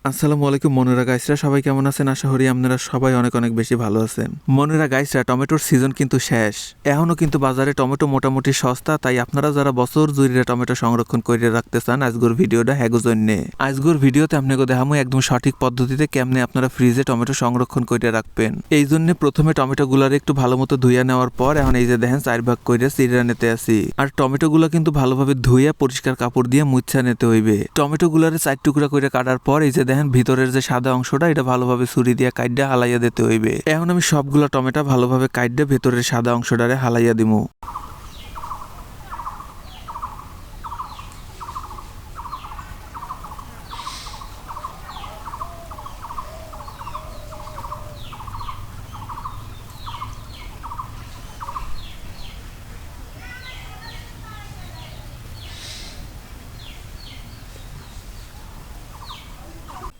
আসসালামু আলাইকুম মনেরা গাইসরা, সবাই কেমন আছেন? আশা করি আপনারা সবাই অনেক অনেক বেশি ভালো আছেন। মনেরা গাইসরা, টমেটোর সিজন কিন্তু শেষ। এখনও কিন্তু বাজারে টমেটো মোটামুটি সস্তা, তাই আপনারা যারা বছর জুড়ে টমেটো সংরক্ষণ করে রাখতে চান, আজকের ভিডিওটা হ্যাগো জন্যে। আজকের ভিডিওতে আপনাকে দেখাবো একদম সঠিক পদ্ধতিতে কেমনে আপনারা ফ্রিজে টমেটো সংরক্ষণ করে রাখবেন। এই জন্য প্রথমে টমেটোগুলার একটু ভালো মতো ধুইয়া নেওয়ার পর এখন এই যে দেখেন 4 ভাগ করে চিড়া নিতে আসি। আর টমেটোগুলো কিন্তু ভালোভাবে ধুইয়া পরিষ্কার কাপড় দিয়ে মুছা নিতে হইবে। টমেটোগুলারে 4 টুকরা করে কাটার পর এই যে দেখেন ভিতরের যে সাদা অংশটা, এটা ভালোভাবে ছুরি দিয়ে কাইডা হালাইয়া দিতে হইবে। এখন আমি সবগুলো টমেটো ভালোভাবে কাইডা ভেতরের সাদা অংশটারে হালাইয়া দিমু।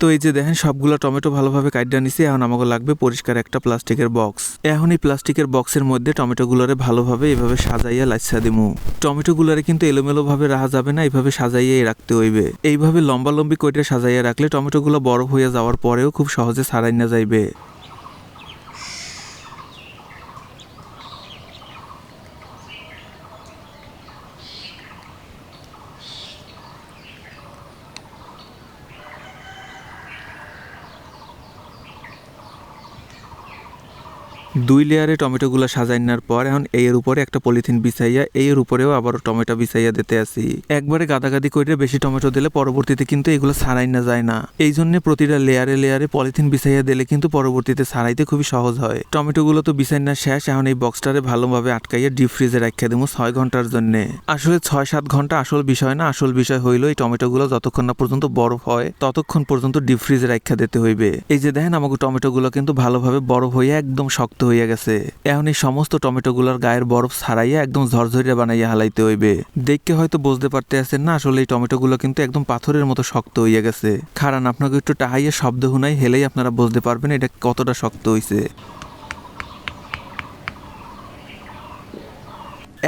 তো এই যে দেখেন সবগুলো টমেটো ভালোভাবে কাইডা নিছি। এখন আমাকে লাগবে পরিষ্কার একটা প্লাস্টিকের বক্স। এখন এই প্লাস্টিকের বক্সের মধ্যে টমেটোগুলোরে ভালোভাবে এভাবে সাজাইয়া লাইসা দিমু। টমেটোগুলোরে কিন্তু এলোমেলো ভাবে রাখা যাবে না, এইভাবে সাজাইয়াই রাখতে হইবে। এইভাবে লম্বা লম্বি কইটা সাজাইয়া রাখলে টমেটোগুলো বরফ হয়ে যাওয়ার পরেও খুব সহজে ছাড়াই না যাইবে। দুই লেয়ারে টমেটোগুলো সাজাই নেওয়ার পর এখন এর উপরে একটা পলিথিন বিছাইয়া এর উপরেও আবারও টমেটো বিছাইয়া দিতে আসি। একবারে গাদাগাদি করে বেশি টমেটো দিলে পরবর্তীতে কিন্তু এগুলো ছাড়াই না যায় না। এই জন্য প্রতিটা লেয়ারে লেয়ারে পলিথিন বিছাইয়া দিলে কিন্তু পরবর্তীতে ছাড়াইতে খুবই সহজ হয়। টমেটোগুলো তো বিছাই না শেষ, এখন এই বক্সটারে ভালোভাবে আটকাইয়া ডিপ ফ্রিজে রাখিয়া দেবো 6 ঘন্টার জন্য। আসলে 6-7 ঘন্টা আসল বিষয় না, আসল বিষয় হইল এই টমেটোগুলো যতক্ষণ না পর্যন্ত বরফ হয় ততক্ষণ পর্যন্ত ডিপ ফ্রিজে রাখিয়া দিতে হইবে। এই যে দেখেন আমাকে টমেটোগুলো কিন্তু ভালোভাবে বরফ হইয়া একদম শক্ত হইয়া গেছে। এখন এই সমস্ত টমেটোগুলোর গায়ের বরফ ছাড়াইয়া একদম ঝরঝরিয়া বানাইয়া হালাইতে হইবে। দেখতে হয়তো বুঝতে পারতে আছেন না, আসলে এই টমেটোগুলো কিন্তু একদম পাথরের মতো শক্ত হইয়া গেছে। কারণ আপনাকে একটু টাহাইয়া শব্দ শুনাই হেলেই আপনারা বুঝতে পারবেন এটা কতটা শক্ত হইছে।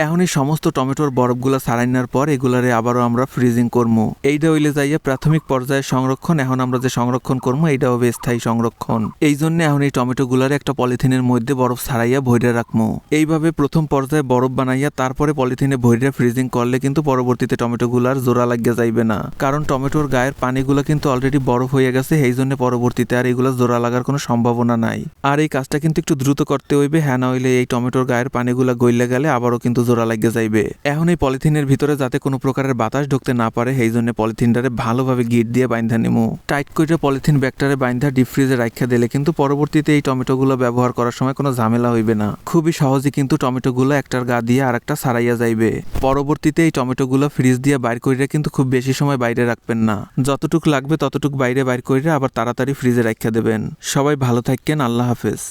এখন এই সমস্ত টমেটোর বরফগুলা ছাড়াই নেওয়ার পর এগুলারে আবারও আমরা ফ্রিজিং করবো। এইটা হইলে যাইয়া প্রাথমিক পর্যায়ে সংরক্ষণ। এখন আমরা যে সংরক্ষণ করবো এইটা হবে স্থায়ী সংরক্ষণ। এই জন্য এখন এই টমেটোগুলারে একটা পলিথিনের মধ্যে বরফ ছাড়াইয়া ভইরা রাখবো। এইভাবে প্রথম পর্যায়ে বরফ বানাইয়া তারপরে পলিথিনে ভইরা ফ্রিজিং করলে কিন্তু পরবর্তীতে টমেটোগুলার জোড়া লাগিয়া যাইবে না। কারণ টমেটোর গায়ের পানিগুলো কিন্তু অলরেডি বরফ হয়ে গেছে, এই জন্য পরবর্তীতে আর এগুলো জোড়া লাগার কোনো সম্ভাবনা নাই। আর এই কাজটা কিন্তু একটু দ্রুত করতে হইবে, হ্যাঁ না হইলে এই টমেটোর গায়ের পানিগুলো গইলে গেলে আবারও কিন্তু জোড়া লাগিয়ে যাইবে। এখন এই পলিথিনের ভিতরে যাতে কোনো প্রকারের বাতাস ঢুকতে না পারে এই জন্য পলিথিনটারে ভালোভাবে গিট দিয়ে বাইন্ধা নিমু। টাইট করে পলিথিন ব্যাগটারে বাইন্ধা ডিপ ফ্রিজে রাখা দিলে কিন্তু পরবর্তীতে এই টমেটোগুলো ব্যবহার করার সময় কোনো ঝামেলা হইবে না। খুবই সহজে কিন্তু টমেটোগুলো একটার গা দিয়ে আর একটা ছাড়াইয়া যাইবে। পরবর্তীতে এই টমেটোগুলো ফ্রিজ দিয়ে বাইর করে কিন্তু খুব বেশি সময় বাইরে রাখবেন না, যতটুক লাগবে ততটুক বাইরে বাইর করে আবার তাড়াতাড়ি ফ্রিজে রাখা দেবেন। সবাই ভালো থাকেন, আল্লাহ হাফেজ।